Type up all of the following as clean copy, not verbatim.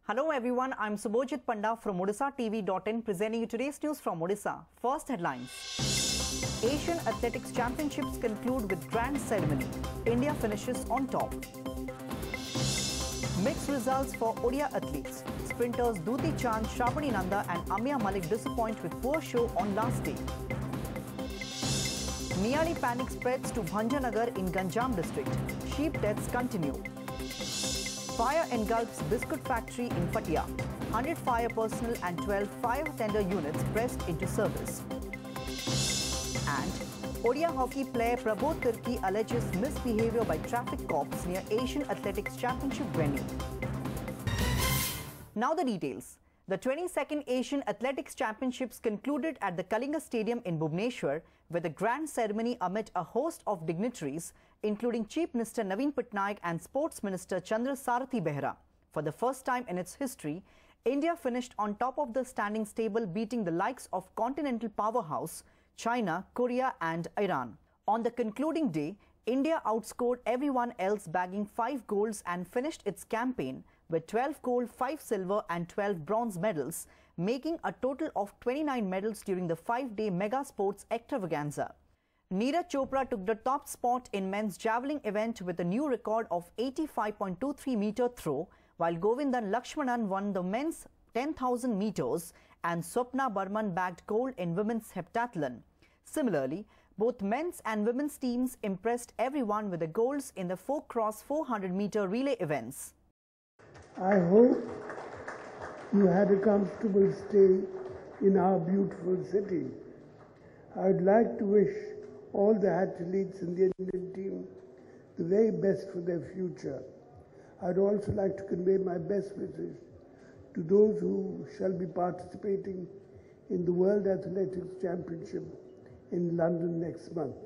Hello everyone, I'm Subhojit Panda from OdishaTV.in presenting you today's news from Odisha. First headlines. Asian Athletics Championships conclude with grand ceremony. India finishes on top. Mixed results for Odia athletes. Sprinters Duti Chand, Shravani Nanda and Amya Malik disappoint with poor show on last day. Niyali panic spreads to Bhanjanagar in Ganjam district. Sheep deaths continue. Fire engulfs biscuit factory in Patia. 100 fire personnel and 12 fire tender units pressed into service. And Odia hockey player Prabodh Tirki alleges misbehavior by traffic cops near Asian Athletics Championship venue. Now the details. The 22nd Asian Athletics Championships concluded at the Kalinga Stadium in Bhubaneswar with a grand ceremony amid a host of dignitaries, including Chief Minister Naveen Patnaik and Sports Minister Chandra Sarathi Behera. For the first time in its history, India finished on top of the standings table, beating the likes of continental powerhouse China, Korea and Iran. On the concluding day, India outscored everyone else, bagging 5 golds and finished its campaign with 12 gold, 5 silver and 12 bronze medals, making a total of 29 medals during the 5-day mega sports extravaganza. Neeraj Chopra took the top spot in men's javelin event with a new record of 85.23-meter throw, while Govindan Lakshmanan won the men's 10,000 meters and Swapna Burman bagged gold in women's heptathlon. Similarly, both men's and women's teams impressed everyone with the golds in the 4x400-meter relay events. I hope you had a comfortable stay in our beautiful city. I would like to wish all the athletes in the Indian team the very best for their future. I'd also like to convey my best wishes to those who shall be participating in the World Athletics Championship in London next month.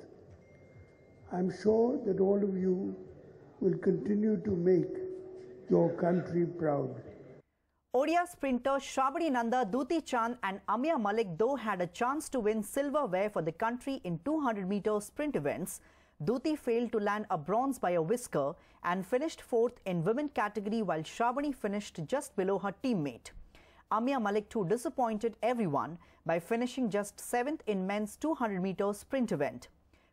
I'm sure that all of you will continue to make your country proud. Odia sprinter Shravani Nanda, Duti Chand and Amya Malik though had a chance to win silverware for the country in 200-meter sprint events. Duti failed to land a bronze by a whisker and finished 4th in women category, while Shravani finished just below her teammate. Amya Malik too disappointed everyone by finishing just 7th in men's 200-meter sprint event.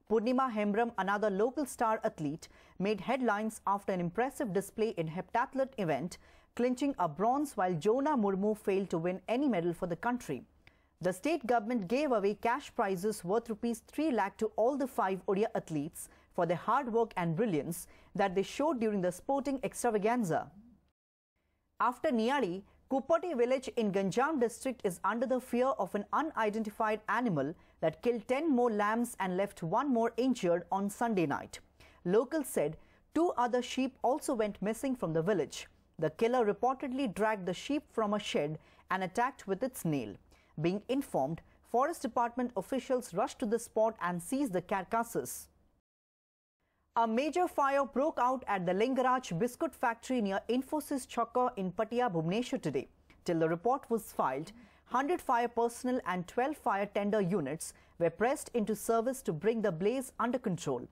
Purnima Hembram, another local star athlete, made headlines after an impressive display in heptathlon event, clinching a bronze, while Jonah Murmu failed to win any medal for the country. The state government gave away cash prizes worth ₹3 lakh to all the 5 Odia athletes for their hard work and brilliance that they showed during the sporting extravaganza. After Niyali, Kupati village in Ganjam district is under the fear of an unidentified animal that killed 10 more lambs and left 1 more injured on Sunday night. Locals said 2 other sheep also went missing from the village. The killer reportedly dragged the sheep from a shed and attacked with its nail. Being informed, Forest Department officials rushed to the spot and seized the carcasses. A major fire broke out at the Lingaraj biscuit factory near Infosys Chowka in Patia, Bhubaneswar today. Till the report was filed, 100 fire personnel and 12 fire tender units were pressed into service to bring the blaze under control.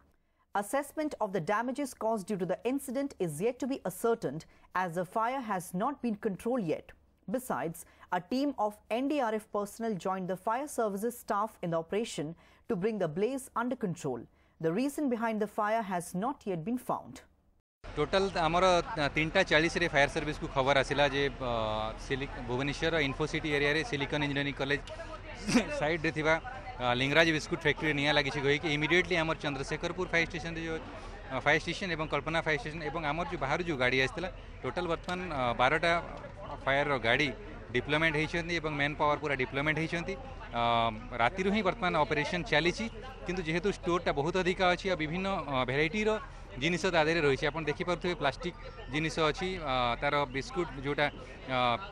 Assessment of the damages caused due to the incident is yet to be ascertained, as the fire has not been controlled yet. Besides, a team of NDRF personnel joined the fire services staff in the operation to bring the blaze under control. The reason behind the fire has not yet been found. Total आमर 3:40 रे fire service को खबर आसिला जे Bhubaneswar Infocity area रे silicon engineering college side रे थिबा Lingaraj biscuit factory निया लगी गई कि इमिडिएटली आमर चंद्रशेखरपुर फायर स्टेशन जो फायर स्टेशन एवं कल्पना फायर स्टेशन एवं आमर जो बाहर जो गाड़ी आसला टोटल बर्तमान 12टा फायर गाड़ी डिप्लॉयमेंट होती एवं मैन पावर पूरा डिप्लॉयमेंट होती राति ही बर्तमान ऑपरेशन चली किंतु जेहेतु स्टोरटा बहुत अधिक अच्छी विभिन्न भेराइटी जिनिस तादेह रही आप देखिपे प्लास्टिक जिनिस अच्छी तार बिस्कुट जोटा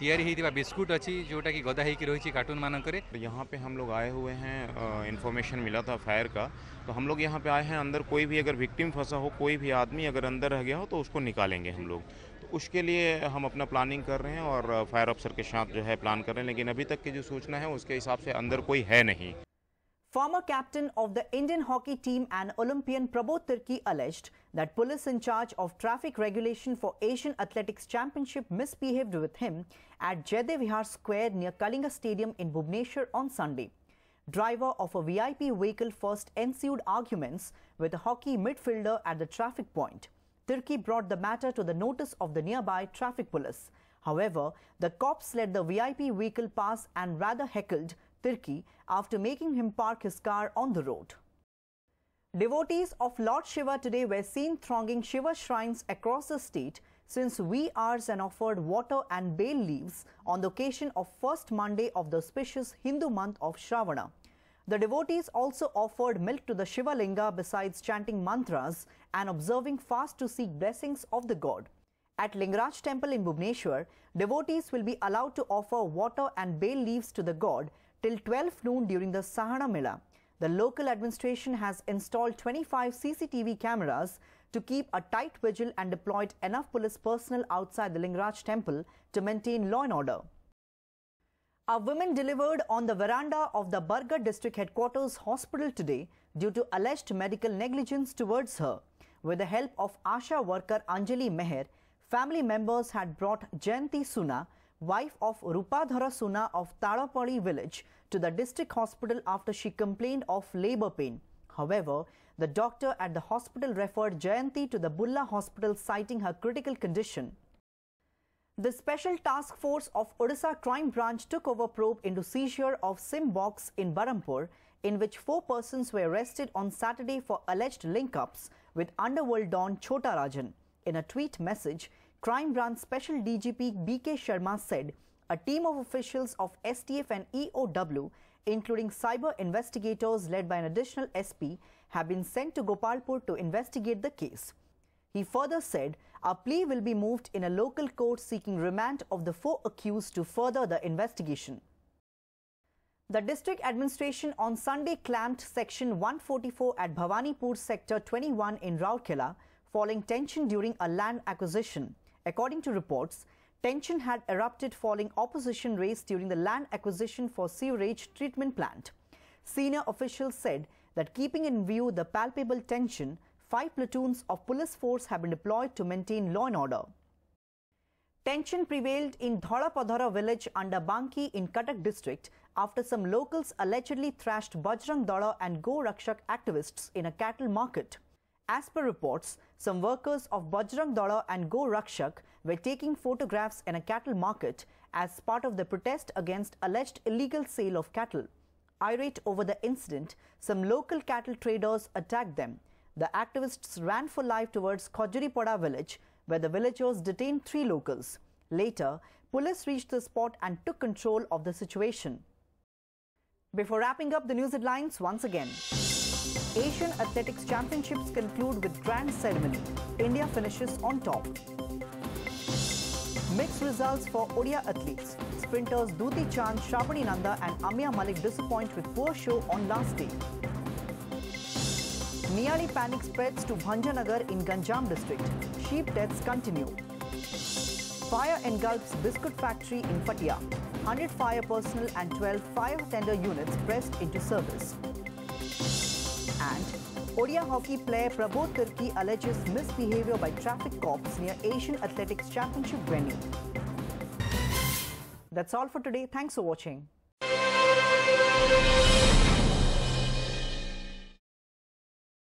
या बिस्कुट अच्छी जोटा कि गदा होकर रही कार्टून मानक। यहाँ पे हम लोग आए हुए हैं, इन्फॉर्मेशन मिला था फायर का, तो हम लोग यहाँ पे आए हैं। अंदर कोई भी अगर विक्टिम फंसा हो, कोई भी आदमी अगर अंदर रह गया हो तो उसको निकालेंगे हम लोग। तो उसके लिए हम अपना प्लानिंग कर रहे हैं और फायर अफसर के साथ जो है प्लान कर रहे हैं, लेकिन अभी तक की जो सूचना है उसके हिसाब से अंदर कोई है नहीं। Former captain of the Indian hockey team and Olympian Prabodh Tirki alleged that police in charge of traffic regulation for Asian Athletics Championship misbehaved with him at Jaidev Vihar Square near Kalinga Stadium in Bhubaneswar on Sunday. Driver of a VIP vehicle first ensued arguments with a hockey midfielder at the traffic point. Tirki brought the matter to the notice of the nearby traffic police. However, the cops let the VIP vehicle pass and rather heckled Tirki after making him park his car on the road. Devotees of Lord Shiva today were seen thronging Shiva shrines across the state since wee hours and offered water and bay leaves on the occasion of first Monday of the auspicious Hindu month of Shravana. The devotees also offered milk to the Shiva Linga besides chanting mantras and observing fast to seek blessings of the god. At Lingaraj Temple in Bhubaneswar, devotees will be allowed to offer water and bay leaves to the god till 12 noon during the Sahana Mela. The local administration has installed 25 CCTV cameras to keep a tight vigil and deployed enough police personnel outside the Lingaraj Temple to maintain law and order. A woman delivered on the veranda of the Bargarh District Headquarters Hospital today due to alleged medical negligence towards her. With the help of Asha worker Anjali Meher, family members had brought Jayanti Suna, wife of Rupadhara Suna of Tadapadi village, to the district hospital after she complained of labor pain. However, the doctor at the hospital referred Jayanti to the Bulla Hospital citing her critical condition. The Special Task Force of Odisha Crime Branch took over probe into seizure of SIM box in Barampur, in which 4 persons were arrested on Saturday for alleged link-ups with underworld don Chota Rajan. In a tweet message, Crime Branch Special DGP BK Sharma said a team of officials of STF and EOW, including cyber investigators led by an additional SP, have been sent to Gopalpur to investigate the case. He further said a plea will be moved in a local court seeking remand of the 4 accused to further the investigation. The district administration on Sunday clamped Section 144 at Bhawanipur Sector 21 in Rourkela, following tension during a land acquisition. According to reports, tension had erupted following opposition raised during the land acquisition for sewage treatment plant. Senior officials said that keeping in view the palpable tension, 5 platoons of police force have been deployed to maintain law and order. Tension prevailed in Dholapadhara village under Banki in Cuttack district after some locals allegedly thrashed Bajrang Dala and Go Rakshak activists in a cattle market. As per reports, some workers of Bajrang Dala and Go Rakshak were taking photographs in a cattle market as part of the protest against alleged illegal sale of cattle. Irate over the incident, some local cattle traders attacked them. The activists ran for life towards Khojuripada village, where the villagers detained 3 locals. Later, police reached the spot and took control of the situation. Before wrapping up the news headlines once again, Asian Athletics Championships conclude with grand ceremony. India finishes on top. Mixed results for Odia athletes. Sprinters Duti Chand, Shravani Nanda and Amya Malik disappoint with poor show on last day. Niyali panic spreads to Bhanjanagar in Ganjam district. Sheep deaths continue. Fire engulfs biscuit factory in Patia. 100 fire personnel and 12 fire tender units pressed into service. And Odia hockey player Prabodh Tirki alleges misbehavior by traffic cops near Asian Athletics Championship venue. That's all for today. Thanks for watching.